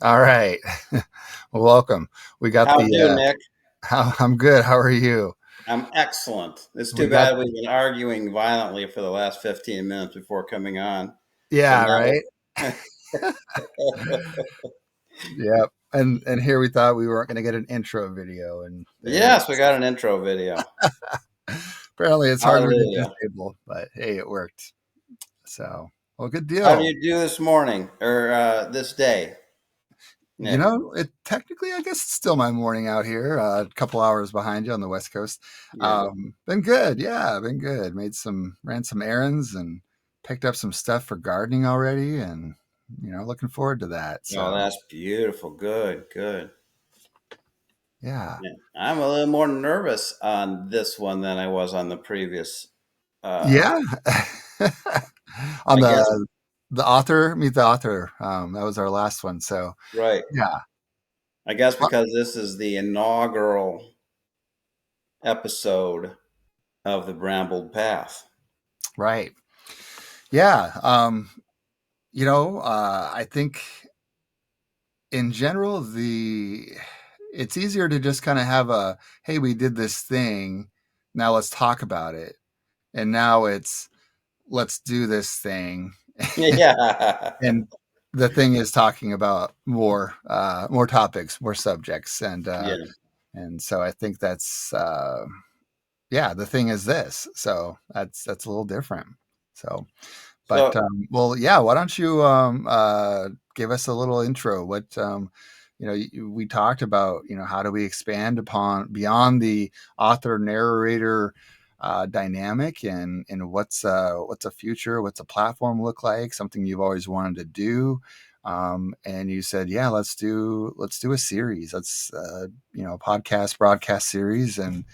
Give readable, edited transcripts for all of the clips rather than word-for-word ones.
All right. Well, welcome. We got How do, the, Nick? I'm good. How are you? I'm excellent. It's We too got, bad we've been arguing violently for the last 15 minutes before coming on. But yeah, right. now, Yep. And here we thought we weren't going to get an intro video, and there it yes, we got an intro video. is. Apparently, it's hardware Hallelujah. disabled, but hey, it worked. So, well, good How do deal. you do this morning or this day, Nick? It technically, I guess, it's still my morning out here. A couple hours behind you on the West Coast. Yeah. Been good. Yeah, been good. Ran some errands and picked up some stuff for gardening already, and looking forward to that. Oh, So that's beautiful. Good, good. yeah, Yeah. I'm a little more nervous on this one than I was on the previous. Uh, yeah. On I guess, the author, meet the author. That was our last one. So right. yeah, I guess Uh, because this is the inaugural episode of the Brambled Path. right. Yeah. I think in general, the it's easier to just kind of have a, hey, we did this thing, now let's talk about it, and now it's, let's do this thing. Yeah. And the thing is talking about more topics, more subjects, Yeah. and so I think that's yeah, the thing is this, so that's a little different. So but So, well, yeah, why don't you give us a little intro? What we talked about, how do we expand upon beyond the author narrator dynamic, and what's a future, what's a platform look like, something you've always wanted to do. And you said, yeah, let's do a series. Let's podcast broadcast series, and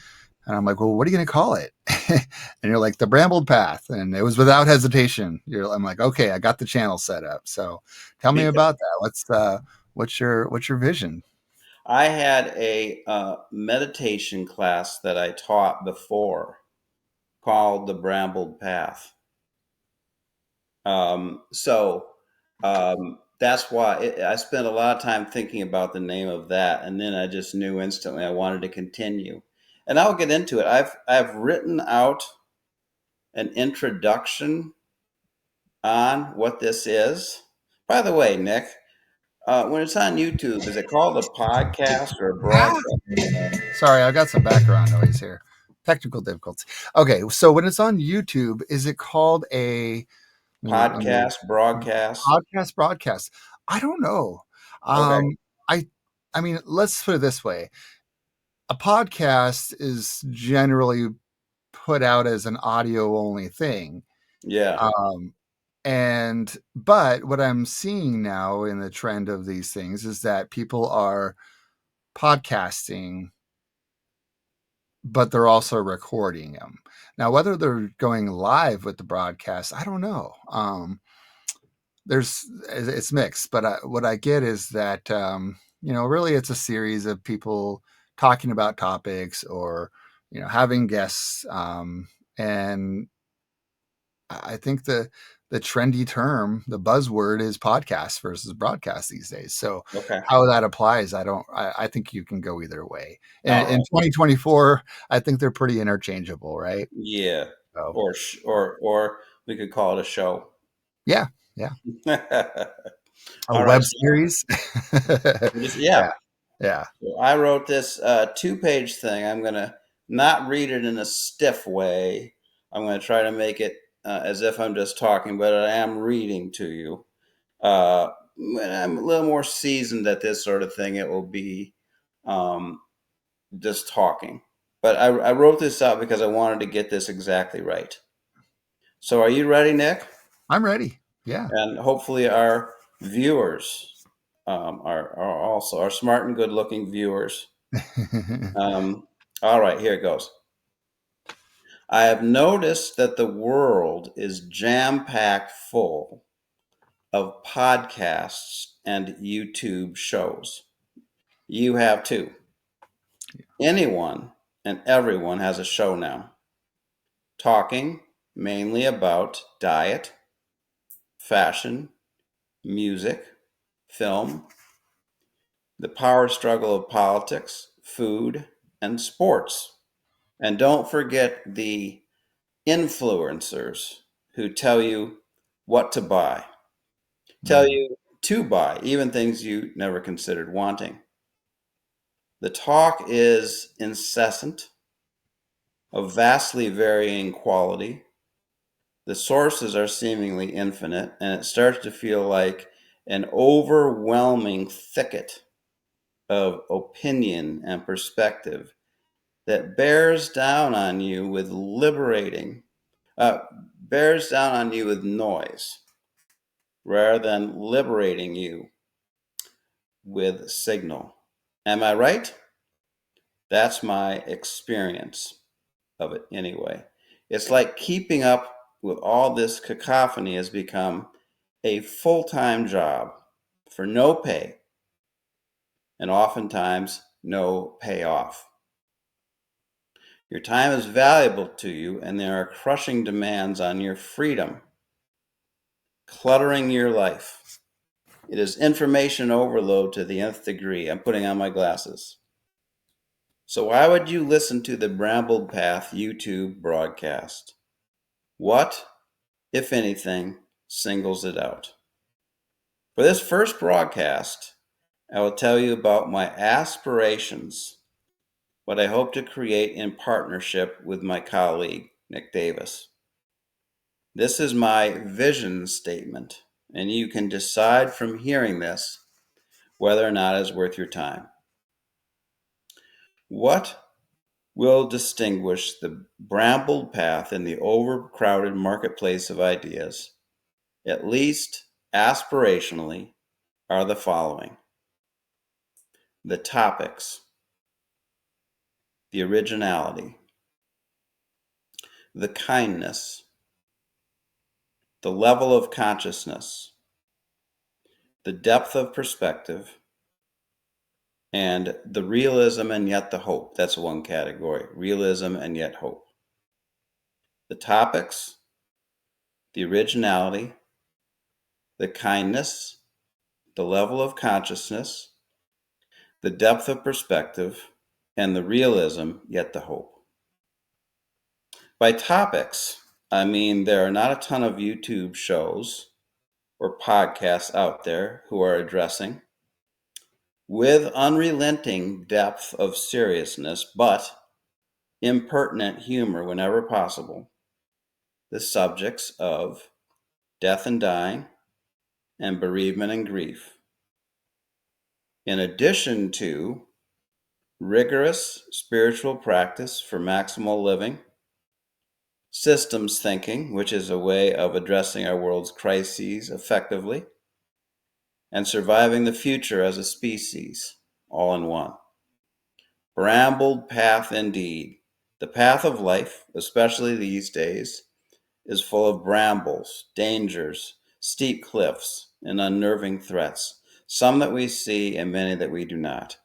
I'm like, well, what are you going to call it? And you're like, the Brambled Path. And it was without hesitation. I'm like, okay, I got the channel set up. So tell me because about that. What's your vision? I had a meditation class that I taught before called the Brambled Path. That's why I spent a lot of time thinking about the name of that, and then I just knew instantly I wanted to continue. And I'll get into it. I've written out an introduction on what this is. By the way, Nick, when it's on YouTube, is it called a podcast or a Ah! broadcast? Sorry, I got some background noise here. Technical difficulties. Okay, so when it's on YouTube, is it called a Podcast, broadcast. podcast broadcast? I don't know. Okay. Um, I mean, let's put it this way: a podcast is generally put out as an audio only thing. Yeah. Um, but what I'm seeing now in the trend of these things is that people are podcasting, but they're also recording them. Now, whether they're going live with the broadcast, I don't know. It's mixed, but what I get is that really it's a series of people talking about topics, or having guests, and I think the trendy term, the buzzword, is podcast versus broadcast these days. So Okay. how that applies, I think you can go either way. All In right. 2024, I think they're pretty interchangeable, right? Yeah. So Or we could call it a show. yeah, yeah, a All right. web So series. yeah. Yeah, yeah. So I wrote this two-page thing. I'm going to not read it in a stiff way. I'm going to try to make it as if I'm just talking, but I am reading to you. When I'm a little more seasoned at this sort of thing, it will be um, just talking. But I wrote this out because I wanted to get this exactly right. So are you ready, Nick? I'm ready. Yeah. And hopefully our viewers are also our smart and good-looking viewers. All right, here it goes. I have noticed that the world is jam-packed full of podcasts and YouTube shows. You have too. Anyone and everyone has a show now, talking mainly about diet, fashion, music, film, the power struggle of politics, food, and sports. And don't forget the influencers who tell you what to buy, tell Mm. you to buy, even things you never considered wanting. The talk is incessant, of vastly varying quality. The sources are seemingly infinite, and it starts to feel like an overwhelming thicket of opinion and perspective that uh, bears down on you with noise rather than liberating you with signal. Am I right? That's my experience of it anyway. It's like keeping up with all this cacophony has become a full-time job for no pay and oftentimes no payoff. Your time is valuable to you, and there are crushing demands on your freedom, cluttering your life. It is information overload to the nth degree. I'm putting on my glasses. So why would you listen to the Brambled Path YouTube broadcast? What, if anything, singles it out? For this first broadcast, I will tell you about my aspirations, what I hope to create in partnership with my colleague, Nic Davis. This is my vision statement, and you can decide from hearing this whether or not it's worth your time. What will distinguish the brambled path in the overcrowded marketplace of ideas, at least aspirationally, are the following: the topics, the originality, the kindness, the level of consciousness, the depth of perspective, and the realism and yet the hope. That's one category: realism and yet hope. The topics, the originality, the kindness, the level of consciousness, the depth of perspective, and the realism yet the hope. By topics, I mean there are not a ton of YouTube shows or podcasts out there who are addressing, with unrelenting depth of seriousness but impertinent humor whenever possible, the subjects of death and dying and bereavement and grief, in addition to rigorous spiritual practice for maximal living, systems thinking, which is a way of addressing our world's crises effectively, and surviving the future as a species, all in one. Brambled path indeed. The path of life, especially these days, is full of brambles, dangers, steep cliffs, and unnerving threats, some that we see and many that we do not.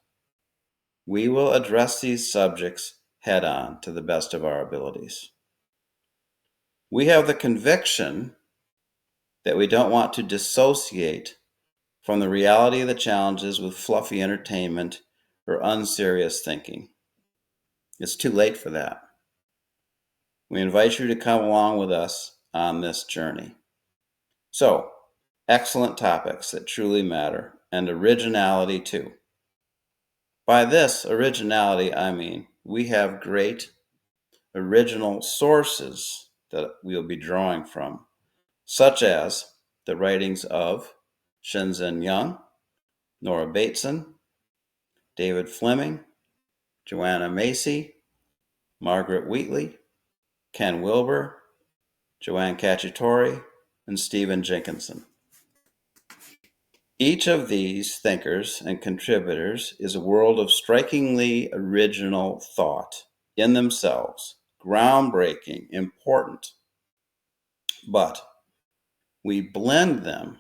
We will address these subjects head on to the best of our abilities. We have the conviction that we don't want to dissociate from the reality of the challenges with fluffy entertainment or unserious thinking. It's too late for that. We invite you to come along with us on this journey. So, excellent topics that truly matter, and originality too. By this originality, I mean we have great original sources that we'll be drawing from, such as the writings of Shenzhen Young, Nora Bateson, David Fleming, Joanna Macy, Margaret Wheatley, Ken Wilber, Joanne Cacciatore, and Stephen Jenkinson. Each of these thinkers and contributors is a world of strikingly original thought in themselves, groundbreaking, important, but we blend them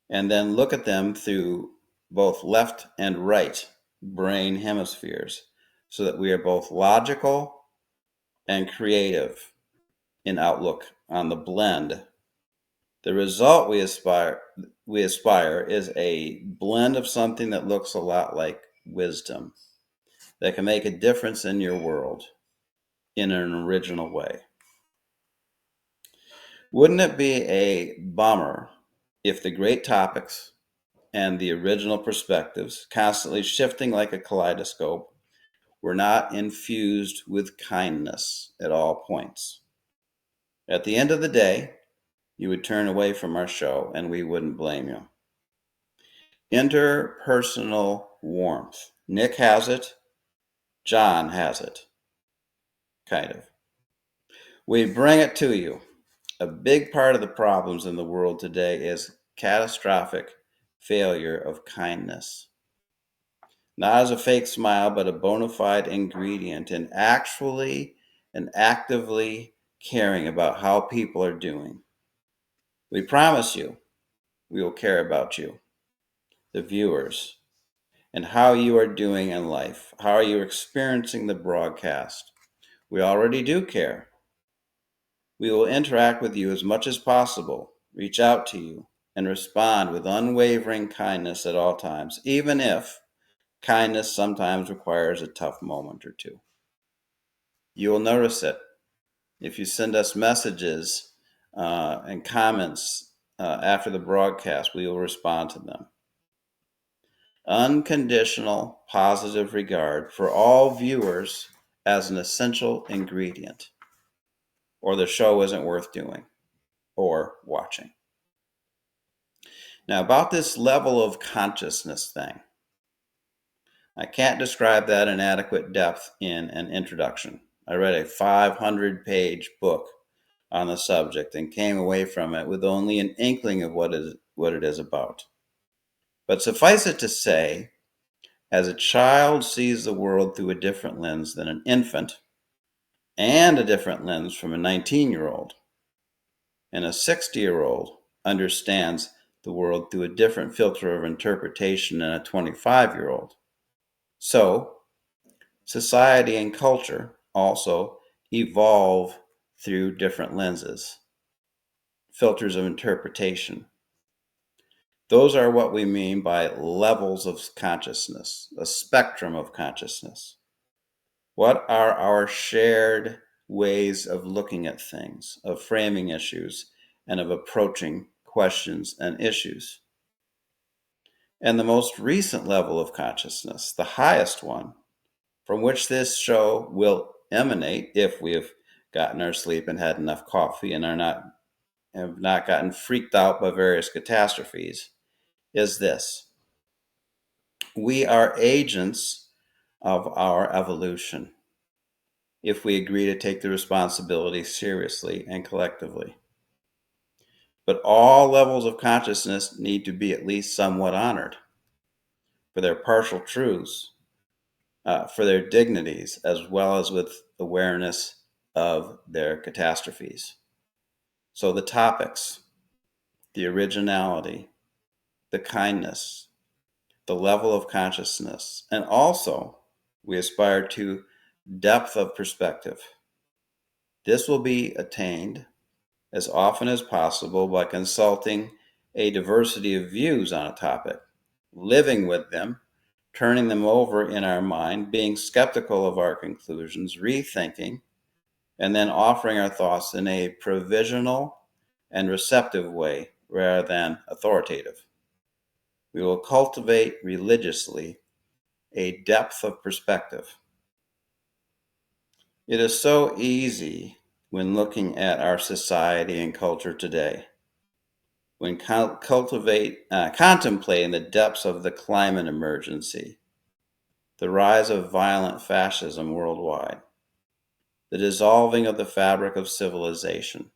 and then look at them through both left and right brain hemispheres so that we are both logical and creative in outlook on the blend The result we aspire is a blend of something that looks a lot like wisdom, that can make a difference in your world in an original way. Wouldn't it be a bummer if the great topics and the original perspectives, constantly shifting like a kaleidoscope, were not infused with kindness at all points? At the end of the day, you would turn away from our show and we wouldn't blame you. Interpersonal warmth. Nic has it, John has it, kind of. We bring it to you. A big part of the problems in the world today is catastrophic failure of kindness. Not as a fake smile, but a bona fide ingredient in actually and actively caring about how people are doing. We promise you we will care about you, the viewers, and how you are doing in life. How are you experiencing the broadcast? We already do care. We will interact with you as much as possible, reach out to you, and respond with unwavering kindness at all times, even if kindness sometimes requires a tough moment or two. You will notice it. If you send us messages and comments after the broadcast, we will respond to them. Unconditional positive regard for all viewers as an essential ingredient, or the show isn't worth doing or watching. Now, about this level of consciousness thing, I can't describe that in adequate depth in an introduction. I read a 500-page book on the subject and came away from it with only an inkling of what it is about. But suffice it to say, as a child sees the world through a different lens than an infant, and a different lens from a 19-year-old, and a 60-year-old understands the world through a different filter of interpretation than a 25-year-old. So, society and culture also evolve through different lenses, filters of interpretation. Those are what we mean by levels of consciousness, a spectrum of consciousness. What are our shared ways of looking at things, of framing issues, and of approaching questions and issues? And the most recent level of consciousness, the highest one, from which this show will emanate if we have gotten our sleep and had enough coffee and have not gotten freaked out by various catastrophes, is this: we are agents of our evolution if we agree to take the responsibility seriously and collectively. But all levels of consciousness need to be at least somewhat honored for their partial truths, for their dignities, as well as with awareness of their catastrophes. So the topics, the originality, the kindness, the level of consciousness, and also we aspire to depth of perspective. This will be attained as often as possible by consulting a diversity of views on a topic, living with them, turning them over in our mind, being skeptical of our conclusions, rethinking, and then offering our thoughts in a provisional and receptive way rather than authoritative. We will cultivate religiously a depth of perspective. It is so easy when looking at our society and culture today, when contemplating the depths of the climate emergency, the rise of violent fascism worldwide, the dissolving of the fabric of civilization,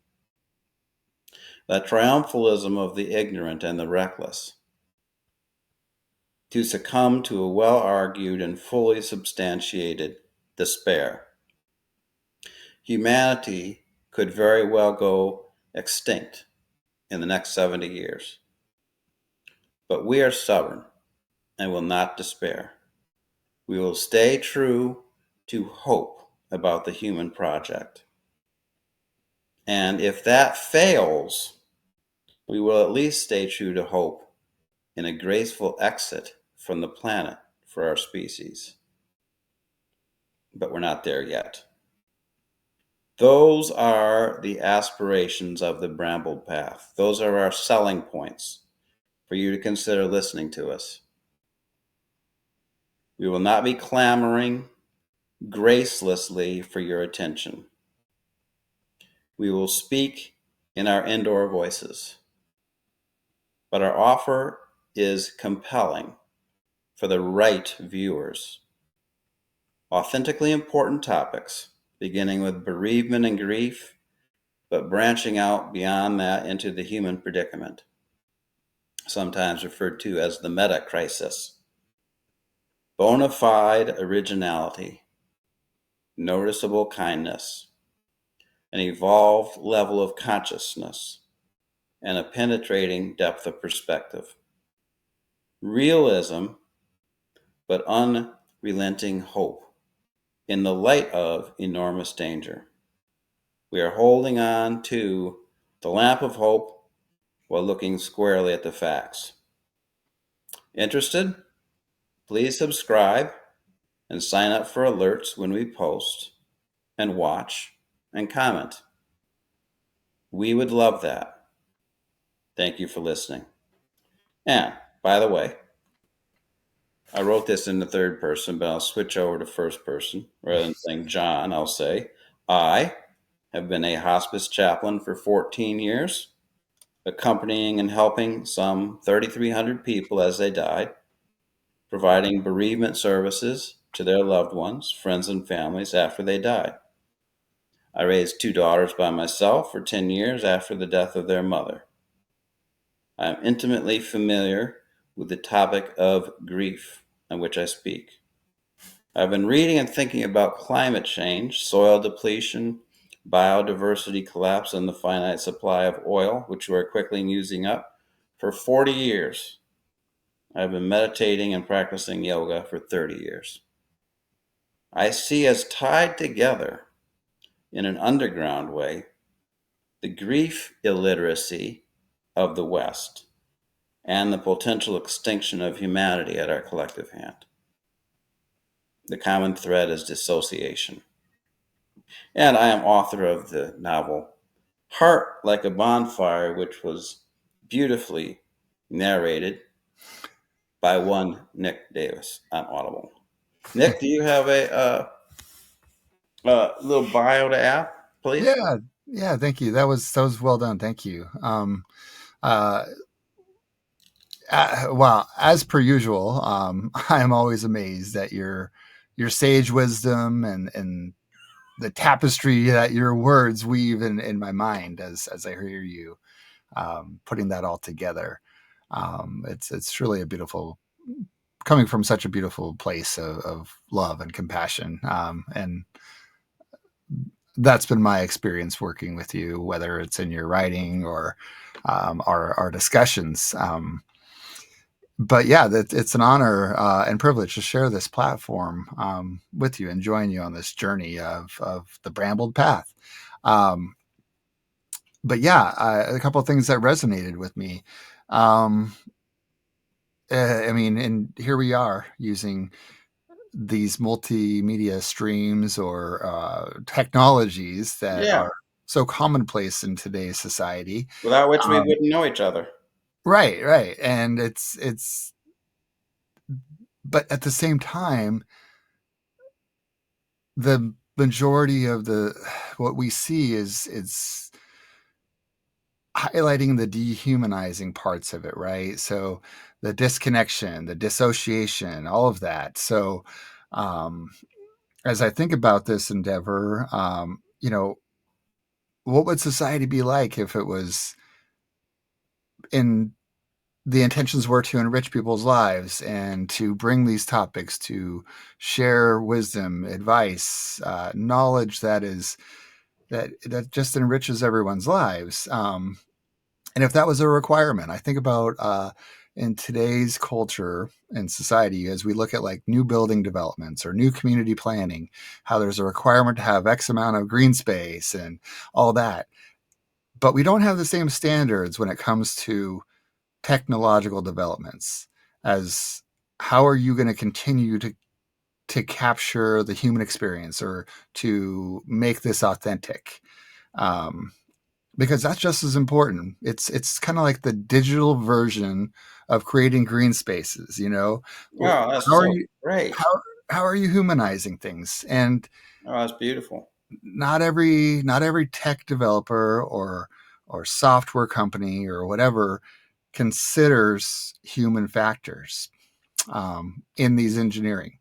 the triumphalism of the ignorant and the reckless, to succumb to a well-argued and fully substantiated despair. Humanity could very well go extinct in the next 70 years. But we are stubborn and will not despair. We will stay true to hope about the human project. And if that fails, we will at least stay true to hope in a graceful exit from the planet for our species. But we're not there yet. Those are the aspirations of the Brambled Path. Those are our selling points for you to consider listening to us. We will not be clamoring gracelessly for your attention. We will speak in our indoor voices, but our offer is compelling for the right viewers. Authentically important topics, beginning with bereavement and grief, but branching out beyond that into the human predicament, sometimes referred to as the meta crisis. Bona fide originality, noticeable kindness, an evolved level of consciousness, and a penetrating depth of perspective. Realism, but unrelenting hope in the light of enormous danger. We are holding on to the lamp of hope while looking squarely at the facts. Interested? Please subscribe and sign up for alerts when we post, and watch and comment. We would love that. Thank you for listening. And by the way, I wrote this in the third person, but I'll switch over to first person. Rather than saying John, I'll say, I have been a hospice chaplain for 14 years, accompanying and helping some 3,300 people as they died, providing bereavement services to their loved ones, friends, and families after they died. I raised two daughters by myself for 10 years after the death of their mother. I am intimately familiar with the topic of grief on which I speak. I've been reading and thinking about climate change, soil depletion, biodiversity collapse, and the finite supply of oil, which we are quickly using up, for 40 years. I've been meditating and practicing yoga for 30 years. I see as tied together in an underground way the grief illiteracy of the West and the potential extinction of humanity at our collective hand. The common thread is dissociation. And I am author of the novel Heart Like a Bonfire, which was beautifully narrated by one Nic Davis on Audible. Nic, do you have a little bio to add, please? Yeah, yeah. Thank you. That was well done. Thank you. Uh, well, as per usual, I am always amazed at your sage wisdom and the tapestry that your words weave in my mind as I hear you putting that all together. It's truly a beautiful coming from such a beautiful place of love and compassion. And that's been my experience working with you, whether it's in your writing or our discussions. But yeah, it's an honor and privilege to share this platform with you and join you on this journey of the Brambled Path. Um, but yeah, a couple of things that resonated with me. Um, I mean, and here we are using these multimedia streams or technologies that Yeah, are so commonplace in today's society. without which we Um, wouldn't know each other. right, right, and but at the same time, the majority of the what we see is highlighting the dehumanizing parts of it, right? So the disconnection, the dissociation, all of that. So um, as I think about this endeavor, what would society be like if it was in the intentions were to enrich people's lives and to bring these topics to share wisdom, advice, knowledge that just enriches everyone's lives. And if that was a requirement, I think about in today's culture and society, as we look at like new building developments or new community planning, how there's a requirement to have X amount of green space and all that. but we don't have the same standards when it comes to technological developments. As how are you going to continue to capture the human experience or to make this authentic? Um, because that's just as important. It's kind of like the digital version of creating green spaces. You know, Oh, that's how are so you great. how how are you humanizing things? And Oh, that's beautiful. not every tech developer or software company or whatever considers human factors in these engineering.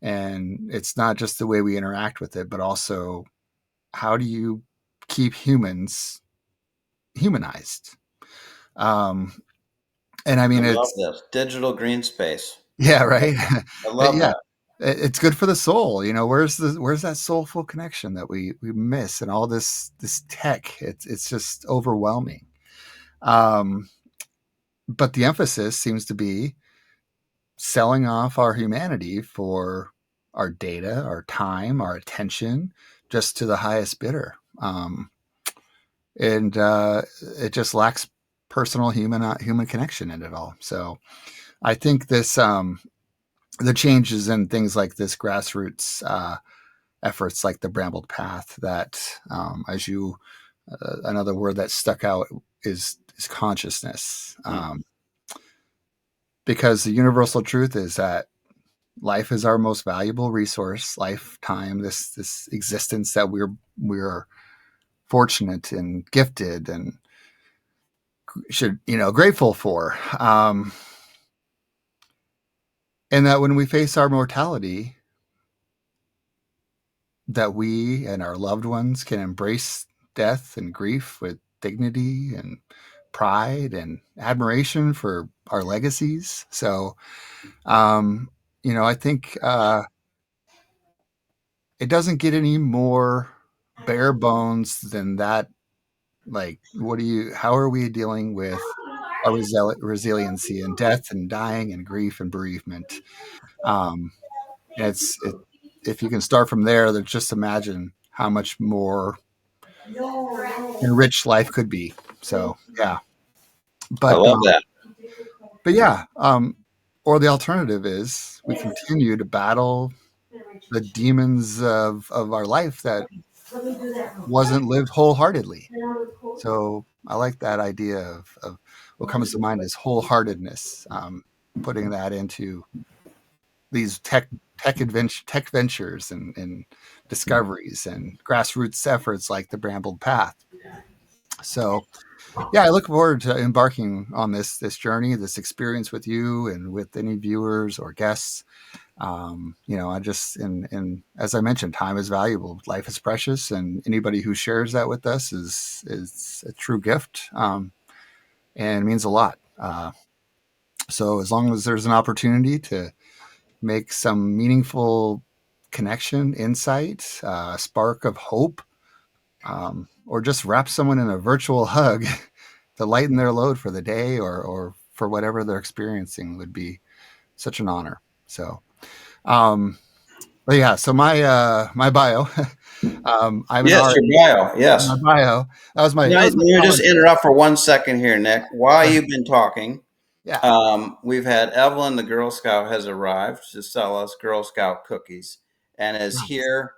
And it's not just the way we interact with it, but also how do you keep humans humanized? Um, and I I mean, love it's this digital green space. yeah, I love right. that. I love Yeah, that. it's good for the soul. You know, where's that soulful connection that we miss and all this tech? It's just overwhelming. Um, but the emphasis seems to be selling off our humanity for our data, our time, our attention, just to the highest bidder. And it just lacks personal human connection in it all. So I think this the changes in things like this grassroots efforts, like the Brambled Path, that as you another word that stuck out is consciousness, Hmm. because the universal truth is that life is our most valuable resource, lifetime, this existence that we're fortunate and gifted and should grateful for, and that when we face our mortality, that we and our loved ones can embrace death and grief with dignity and pride and admiration for our legacies. So, um, I think it doesn't get any more bare bones than that. Like, how are we dealing with our resiliency and death and dying and grief and bereavement? Um, and if you can start from there, then just imagine how much more enriched life could be. So yeah, I but love um, that. but yeah, or the alternative is we continue to battle the demons of our life that wasn't lived wholeheartedly. So I like that idea of what comes to mind is wholeheartedness. Putting that into these tech ventures and discoveries and grassroots efforts like the Brambled Path. So yeah, I look forward to embarking on this journey, this experience with you and with any viewers or guests. I just and as I mentioned, time is valuable, life is precious, and anybody who shares that with us is a true gift, and means a lot. So as long as there's an opportunity to make some meaningful connection, insight, spark of hope, or just wrap someone in a virtual hug to lighten their load for the day or for whatever they're experiencing would be such an honor. So, um, but yeah, so my bio, I'm an Yes, RN. your bio. My Yes. bio, that Let was my me just college. interrupt for 1 second here, Nick. While Go ahead. you've been talking, Yeah. we've had Evelyn, the Girl Scout, has arrived to sell us Girl Scout cookies, and is Nice. here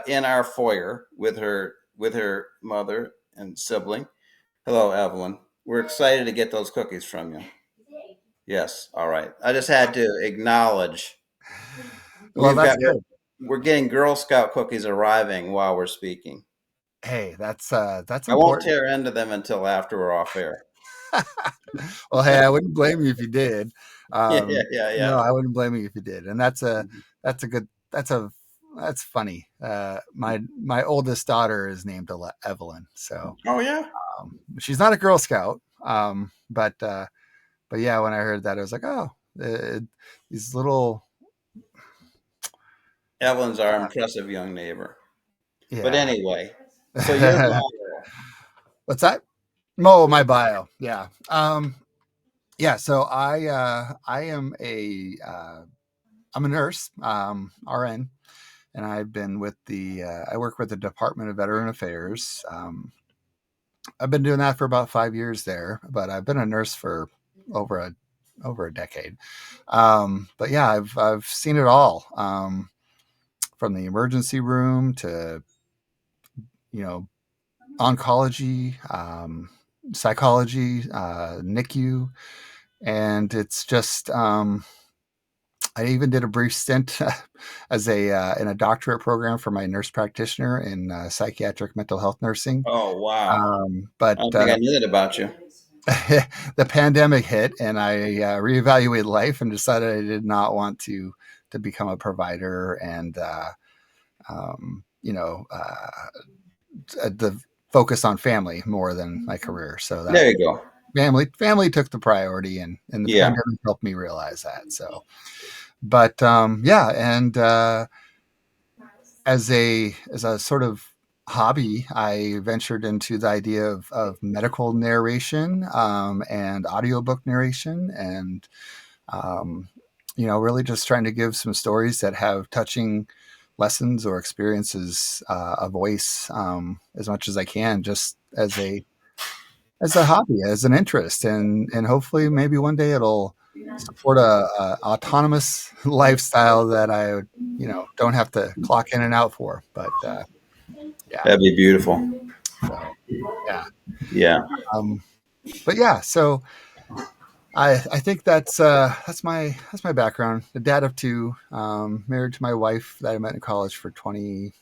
in our foyer with her mother and sibling. Hello, Evelyn. We're excited to get those cookies from you. Yes. All right. I just had to acknowledge Well, we've that's got good. we're getting Girl Scout cookies arriving while we're speaking. Hey, that's I won't important. tear into them until after we're off air. Well, hey, I wouldn't blame you if you did. Yeah, yeah, yeah, No, yeah. I wouldn't blame you if you did. And that's a good that's funny. My oldest daughter is named Evelyn, so Oh yeah. she's not a Girl Scout. But yeah, when I heard that, I was like, oh, these little Evelyn's our impressive young neighbor. But yeah. anyway, so your bio. What's that? Oh, my bio. Yeah. Yeah. So I am I'm a nurse, RN, and I've been with I work with the Department of Veteran Affairs, I've been doing that for about 5 years there, but I've been a nurse for over a over a decade. But yeah, I've seen it all, from the emergency room to, you know, oncology, psychology, NICU, and it's just, I even did a brief stint as a in a doctorate program for my nurse practitioner in psychiatric mental health nursing. Oh, wow. But I don't think I knew that about you. the pandemic hit, and I reevaluated life and decided I did not want to become a provider and the focus on family more than my career. So that There you go. family took the priority, and the Yeah. pandemic helped me realize that. So, but yeah, and as a sort of hobby, I ventured into the idea of medical narration, and audiobook narration, and um, really just trying to give some stories that have touching lessons or experiences, a voice, as much as I can, just as a hobby, as an interest, and hopefully maybe one day it'll support a autonomous lifestyle that I don't have to clock in and out for. But yeah, That'd be beautiful. so yeah, Yeah. um, but yeah, so I think that's my background. The dad of two, married to my wife that I met in college for 20,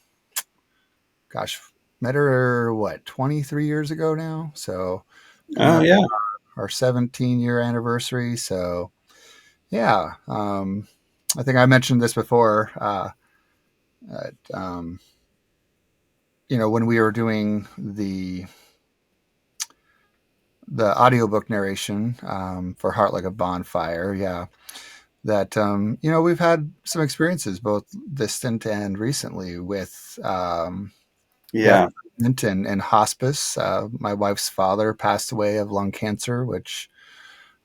gosh, met her what 23 years ago now. So coming Oh, up yeah. our 17-year anniversary. So yeah, I think I mentioned this before. That, when we were doing the audiobook narration, for Heart Like a Bonfire, yeah, that we've had some experiences both distant and recently with death Yeah. and hospice. My wife's father passed away of lung cancer, which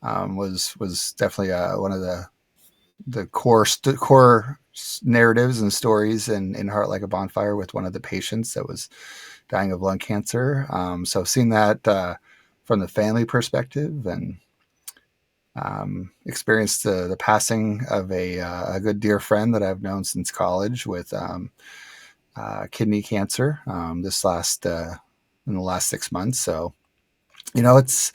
was definitely one of the core narratives and stories in Heart Like a Bonfire, with one of the patients that was dying of lung cancer. So seeing that from the family perspective, and experienced the passing of a good dear friend that I've known since college with kidney cancer, this last in the last 6 months. So it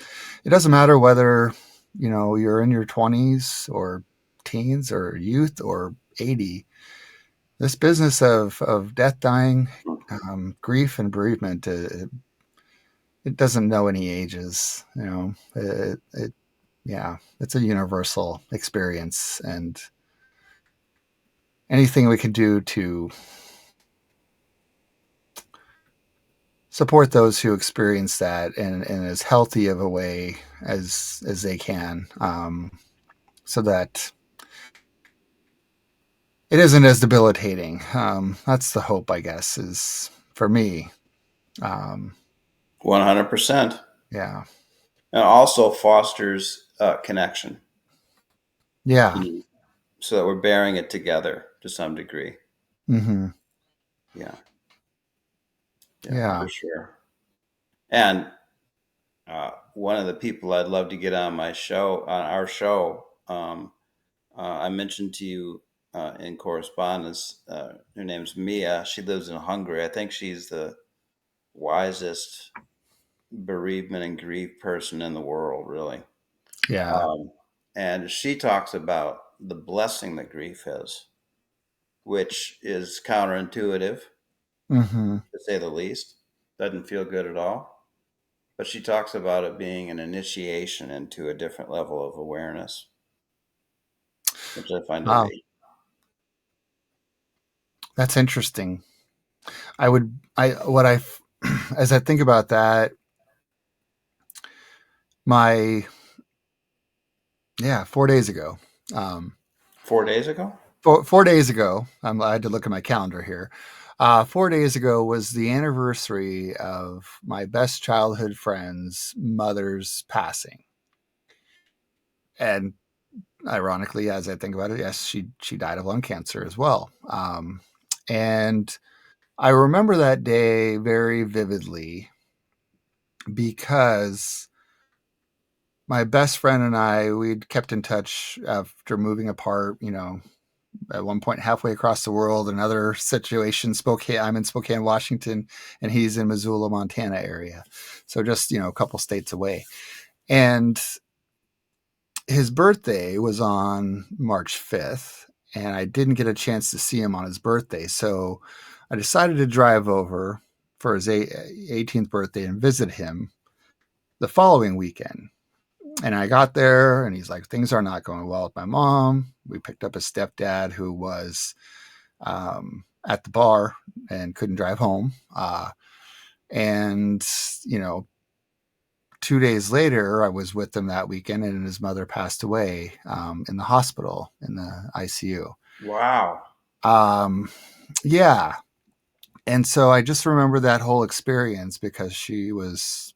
doesn't matter whether you're in your 20s or teens or youth or 80. This business of death, dying, grief, and bereavement, it doesn't know any ages. Yeah, it's a universal experience, and anything we can do to support those who experience that in as healthy of a way as they can, so that it isn't as debilitating. That's the hope, I guess, is for me. Um, 100%. yeah, And also fosters connection, yeah, you know, so that we're bearing it together to some degree. hmm, Yeah. Yeah, yeah, for sure. And one of the people I'd love to get on our show, I mentioned to you in correspondence, her name's Mia. She lives in Hungary. I think she's the wisest bereavement and grief person in the world, really. yeah, Um, and she talks about the blessing that grief is, which is counterintuitive, hmm, to say the least. Doesn't feel good at all. But she talks about it being an initiation into a different level of awareness, which I find to wow, be. that's interesting. I as I think about that, my yeah, 4 days ago. Um, 4 days ago? 4 days ago, I had to look at my calendar here. 4 days ago was the anniversary of my best childhood friend's mother's passing, and ironically, as I think about it, yes, she died of lung cancer as well. And I remember that day very vividly, because my best friend and I, we'd kept in touch after moving apart, at one point halfway across the world. Another situation, Spokane, I'm in Spokane, Washington, and he's in Missoula, Montana area. So just, a couple states away. And his birthday was on March 5th, and I didn't get a chance to see him on his birthday. So I decided to drive over for his 18th birthday and visit him the following weekend. And I got there, and he's like, things are not going well with my mom. We picked up his stepdad, who was at the bar and couldn't drive home. And, you know, 2 days later, I was with him that weekend, and his mother passed away in the hospital in the ICU. Wow. Um, yeah. And so I just remember that whole experience because she was,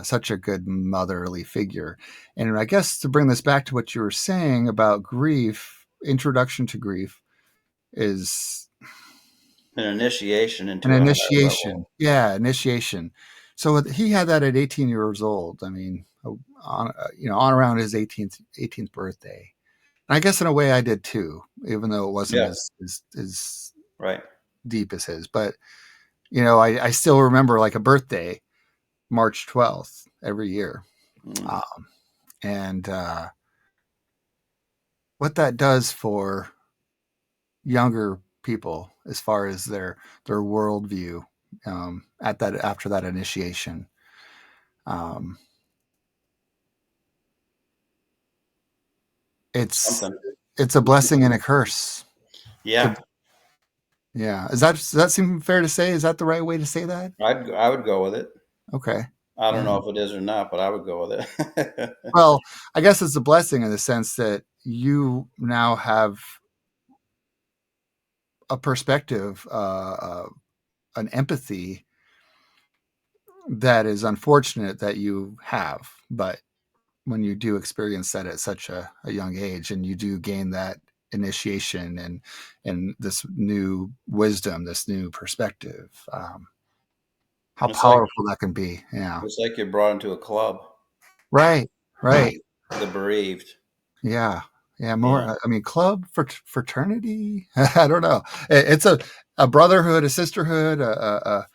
such a good motherly figure. And I guess to bring this back to what you were saying about grief, introduction to grief is An initiation an into a higher initiation. level. Yeah, initiation. So he had that at 18 years old. I mean, on around his 18th birthday. And I guess in a way I did too, even though it wasn't Yeah. as Right. deep as his. But I still remember like a birthday, March 12th every year. Mm. Um, and what that does for younger people as far as their worldview at that after that initiation. Um, it's Something. it's a blessing and a curse. Yeah. To, yeah, does that seem fair to say? Is that the right way to say that? I would go with it. Okay. I don't Yeah. know if it is or not, but I would go with it. Well, I guess it's a blessing in the sense that you now have a perspective, an empathy that is unfortunate that you have, but when you do experience that at such a young age and you do gain that initiation and this new wisdom, this new perspective, how it's like powerful that can be. Yeah. it's like you're brought into a club, Right. Right. the bereaved. Yeah. Yeah. More, Yeah. I mean, club for fraternity. I don't know. It's a brotherhood, a sisterhood. I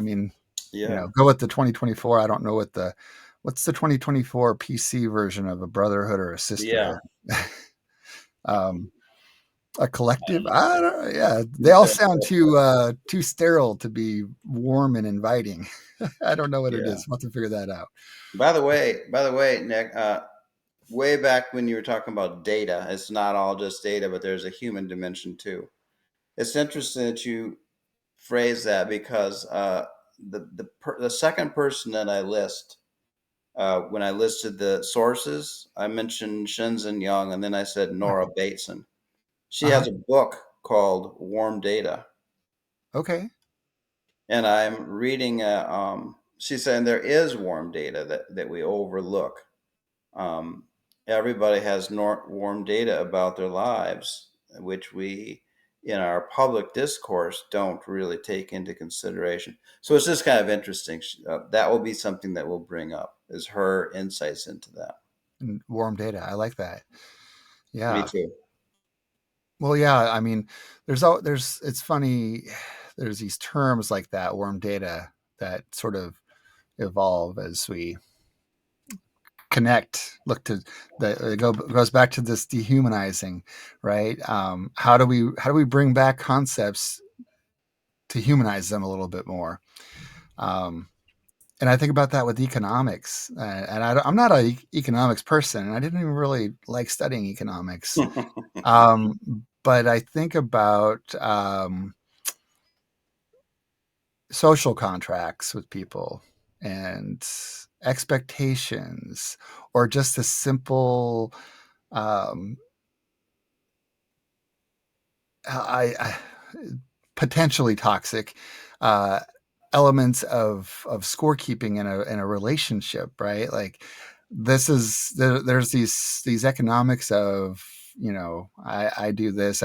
mean, Yeah. go with the 2024. I don't know what's the 2024 PC version of a brotherhood or a Yeah. sisterhood. um, a I collective. don't know. I don't. Yeah, they all sound too sterile to be warm and inviting. I don't know what it Yeah. is. We'll have to figure that out. By the way, Nick, way back when you were talking about data, it's not all just data, but there's a human dimension too. It's interesting that you phrase that because the second person that I list when I listed the sources, I mentioned Shenzhen Young, and then I said Nora Bateson. She Uh huh. has a book called Warm Data, Okay. and I'm reading. She's saying there is warm data that we overlook. Um, Everybody has warm data about their lives, which we, in our public discourse, don't really take into consideration. So it's just kind of interesting. That will be something that we'll bring up is her insights into that. And warm data. I like that. Me Yeah. too. Well, yeah. I mean, there's. It's funny. There's these terms like that, warm data, that sort of evolve as we connect. Look to the goes back to this dehumanizing, right? How do we bring back concepts to humanize them a little bit more? Um, and I think about that with economics, and I'm not an economics person, and I didn't even really like studying economics. But I think about social contracts with people and expectations, or just a simple um, I potentially toxic uh, elements of scorekeeping in a relationship, right? Like there's these economics of I do this,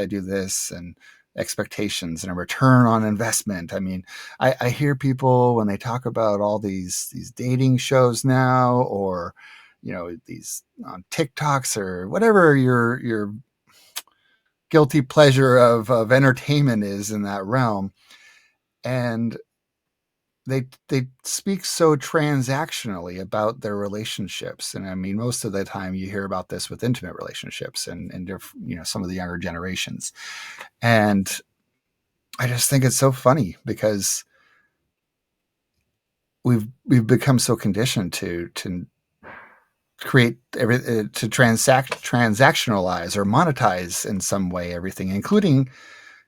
and expectations and a return on investment. I mean, I hear people when they talk about all these dating shows now, or these TikToks or whatever your guilty pleasure of entertainment is in that realm, and they speak so transactionally about their relationships. And I mean, most of the time you hear about this with intimate relationships and some of the younger generations. And I just think it's so funny because we've become so conditioned to create to transactionalize or monetize in some way everything, including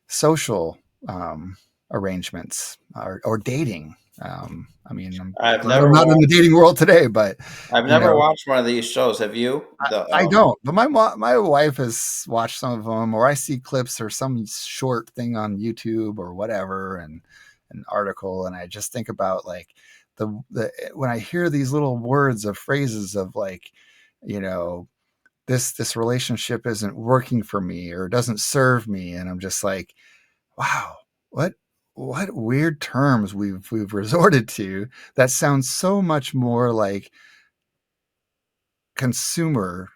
social arrangements or dating. I mean, I'm I've glad I'm never not in the watched. dating world today, but I've you never know, watched one of these shows. Have you? The I don't. But my wife has watched some of them, or I see clips or some short thing on YouTube or whatever, and an article, and I just think about like the when I hear these little words of phrases of like, you know, this relationship isn't working for me or doesn't serve me, and I'm just like, wow, what what weird terms we've resorted to that sounds so much more like consumer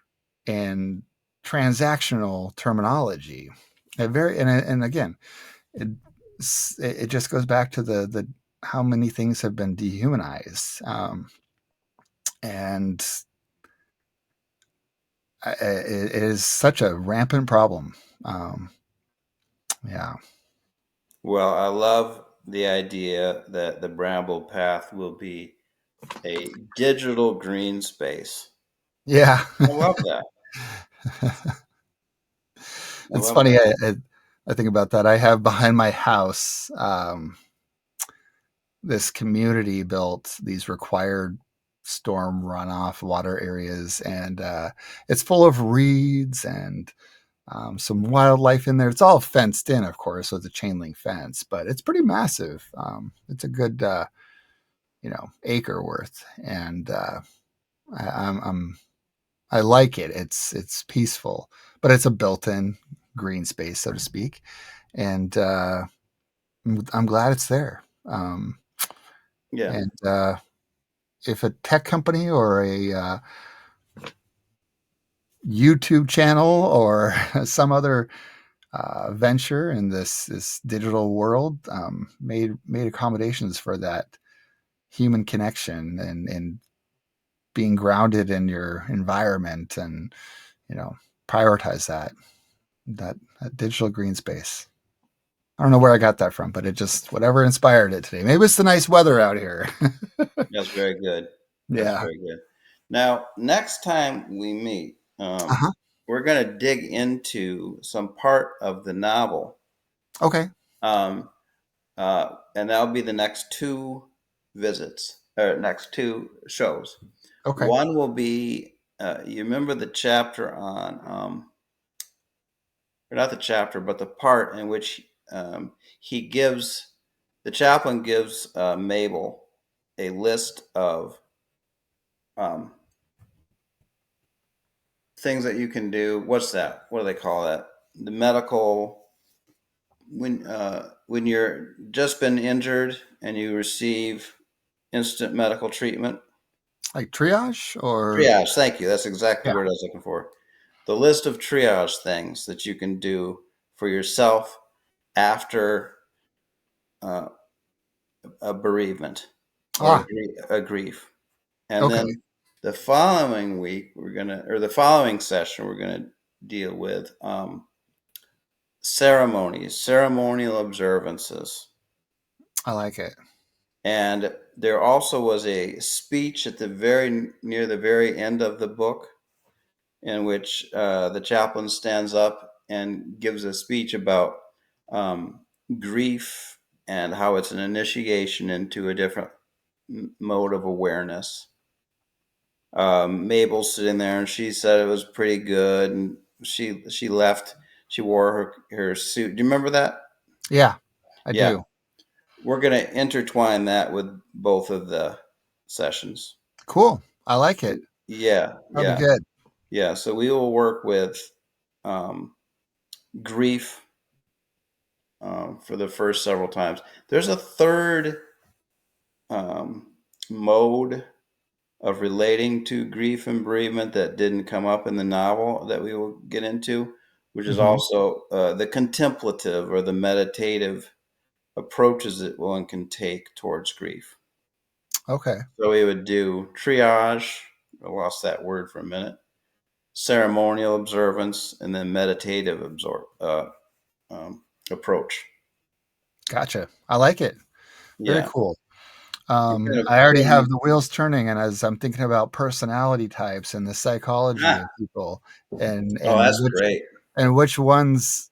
and transactional terminology. And again, it it just goes back to the how many things have been dehumanized, and it is such a rampant problem. Um, yeah, Well, I love the idea that the Bramble Path will be a digital green space. yeah. I love that. I It's love funny. that. I think about that. I have behind my house this community built these required storm runoff water areas, and it's full of reeds and some wildlife in there. It's all fenced in, of course, with a chain link fence, but it's pretty massive. It's a good acre worth, and I, I'm I like it. It's peaceful, but it's a built-in green space, so to speak, and I'm glad it's there. Yeah. And if a tech company or a YouTube channel or some other venture in this digital world made accommodations for that human connection and being grounded in your environment, and prioritize that digital green space. I don't know where I got that from, but it just whatever inspired it today. Maybe it's the nice weather out here. That's very good. That's Yeah. very good. Now, next time we meet, Uh-huh. we're going to dig into some part of the novel, Okay. um, and that'll be the next two visits or next two shows. Okay. One will be you remember the chapter on, or not the chapter, but the part in which he gives the chaplain gives Mabel a list of um, things that you can do. What's that? What do they call that? The medical when you're just been injured and you receive instant medical treatment. Like triage or Triage. Thank you. That's exactly the yeah. word I was looking for. The list of triage things that you can do for yourself after uh, a bereavement or Ah, a grief. And okay. then the following week, or the following session, we're gonna deal with ceremonies, ceremonial observances. I like it. And there also was a speech at the very near the very end of the book in which the chaplain stands up and gives a speech about um, grief and how it's an initiation into a different mode of awareness. Mabel's sitting there, and she said it was pretty good, and she left. She wore her suit. Do you remember that? Yeah, I Yeah, do. we're going to intertwine that with both of the sessions. Cool. I like it. Yeah, That'll be yeah, good. yeah. So we will work with um, grief for the first several times. There's a third um, mode of relating to grief and bereavement that didn't come up in the novel that we will get into, which is Hmm. also the contemplative or the meditative approaches that one can take towards grief. Okay. So we would do triage, I lost that word for a minute, ceremonial observance, and then meditative approach. Gotcha. I like it. Very Yeah. cool. It kind of I already have really, the wheels turning, and as I'm thinking about personality types and the psychology ah, of people, oh, that's great. and which ones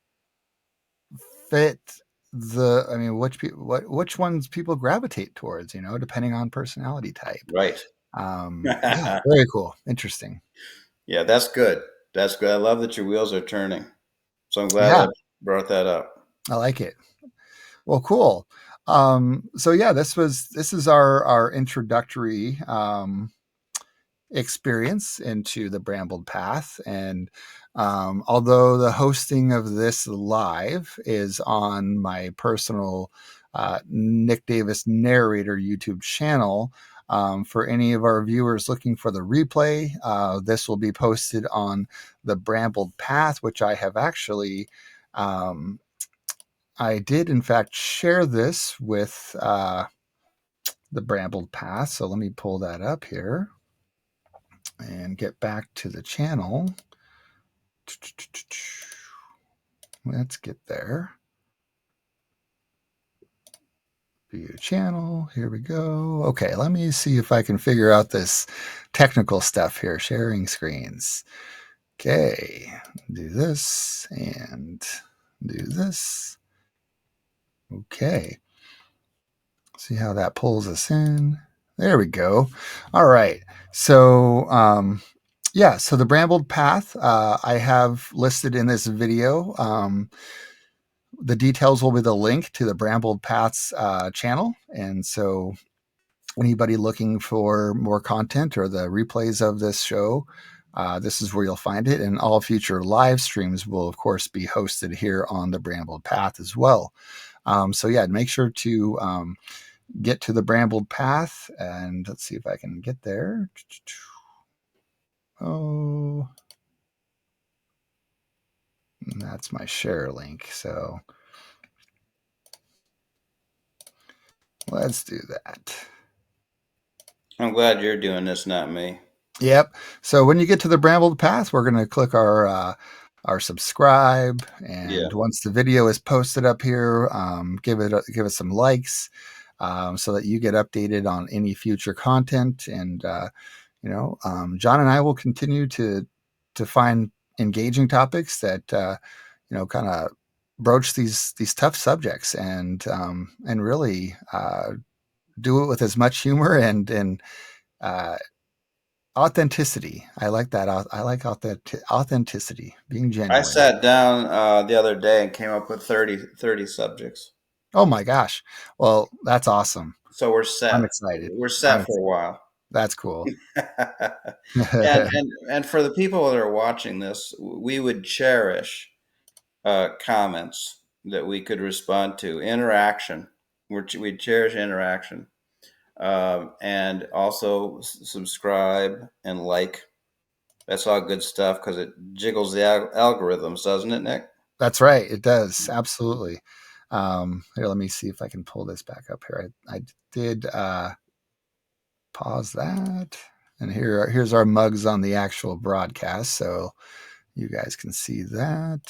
fit the, I mean, which ones people gravitate towards, depending on personality type. Right. Yeah, very cool. Interesting. Yeah, that's good. That's good. I love that your wheels are turning. So I'm glad Yeah, I brought that up. I like it. Well, cool. So yeah, this is our introductory experience into the Brambled Path. And although the hosting of this live is on my personal Nic Davis narrator YouTube channel, for any of our viewers looking for the replay, this will be posted on the Brambled Path, which I have actually. I did, in fact, share this with the Brambled Path. So let me pull that up here and get back to the channel. Let's get there. View channel. Here we go. Okay, let me see if I can figure out this technical stuff here. Sharing screens. Okay, do this and do this. Okay, see how that pulls us in. There we go. All right. So, yeah, so the Brambled Path I have listed in this video. The details will be the link to the Brambled Paths channel. And so, anybody looking for more content or the replays of this show, this is where you'll find it. And all future live streams will, of course, be hosted here on the Brambled Path as well. So, yeah, make sure to get to the Brambled Path. And let's see if I can get there. Oh, that's my share link. So, let's do that. I'm glad you're doing this, not me. Yep. So when you get to the Brambled Path, we're going to click our subscribe, Yeah, and once the video is posted up here, give it some likes, so that you get updated on any future content. And John and I will continue to find engaging topics that kind of broach these tough subjects, and really do it with as much humor and uh, authenticity. I like that. I like authenticity, being I genuine. sat down the other day and came up with 30 subjects. Oh my gosh. Well, that's awesome. So we're I'm set. excited. We're I'm set for a excited. while. That's cool. And for the people that are watching this, we would cherish comments that we could respond to, interaction. We cherish interaction, and also subscribe and like. That's all good stuff because it jiggles the algorithms, doesn't it, Nick? That's right. It does. Absolutely. Here, let me see if I can pull this back up here. I did pause that. And here's our mugs on the actual broadcast. So you guys can see that.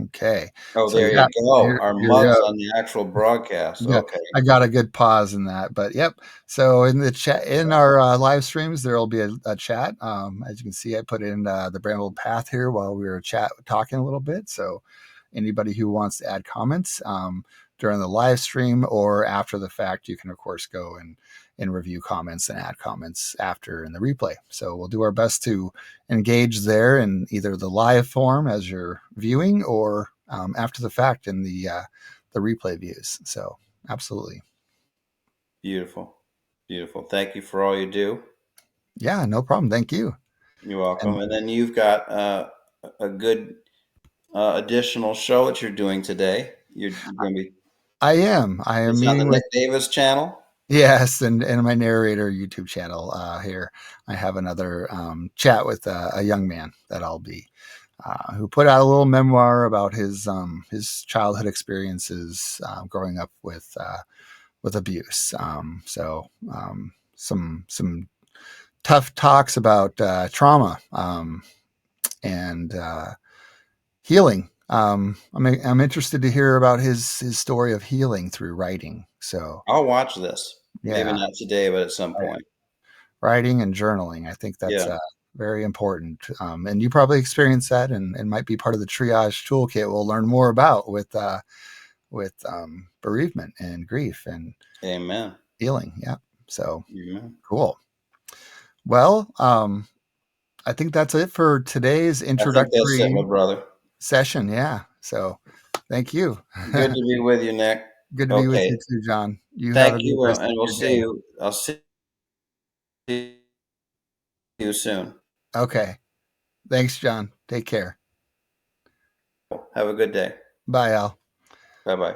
Okay. Oh, So there you yeah, go. Our here we mugs go. on the actual broadcast. Yeah, Okay. I got a good pause in that, but yep. So in the chat, in our live streams, there will be a chat. As you can see, I put in the Bramble Path here while we were talking a little bit. So anybody who wants to add comments during the live stream or after the fact, you can of course go and review comments and add comments after in the replay. So we'll do our best to engage there in either the live form as you're viewing or after the fact in the replay views. So absolutely. Beautiful. Beautiful. Thank you for all you do. Yeah, no problem. Thank you. You're welcome. And And then you've got a good additional show that you're doing today. You're going to be. I am. I am It's on the meeting Nic with Davis channel. yes, and my narrator YouTube channel here. I have another chat with a young man that I'll be who put out a little memoir about his childhood experiences growing up with abuse. Some tough talks about trauma and healing. I'm interested to hear about his story of healing through writing. So I'll watch this. Maybe yeah, not today, but at some point. writing and journaling. I think that's Yeah. very important. And you probably experienced that, and might be part of the triage toolkit we'll learn more about with bereavement and grief and Amen. healing. Yeah. So Amen. cool. Well, I think that's it for today's I think that's it, my introductory brother. session. Yeah. So thank you. Good to be with you, Nick. Good to be with Okay. you too, John. You have Thank a good you, rest and of we'll your see day. you. I'll see you soon. Okay. Thanks, John. Take care. Have a good day. Bye, Al. Bye bye.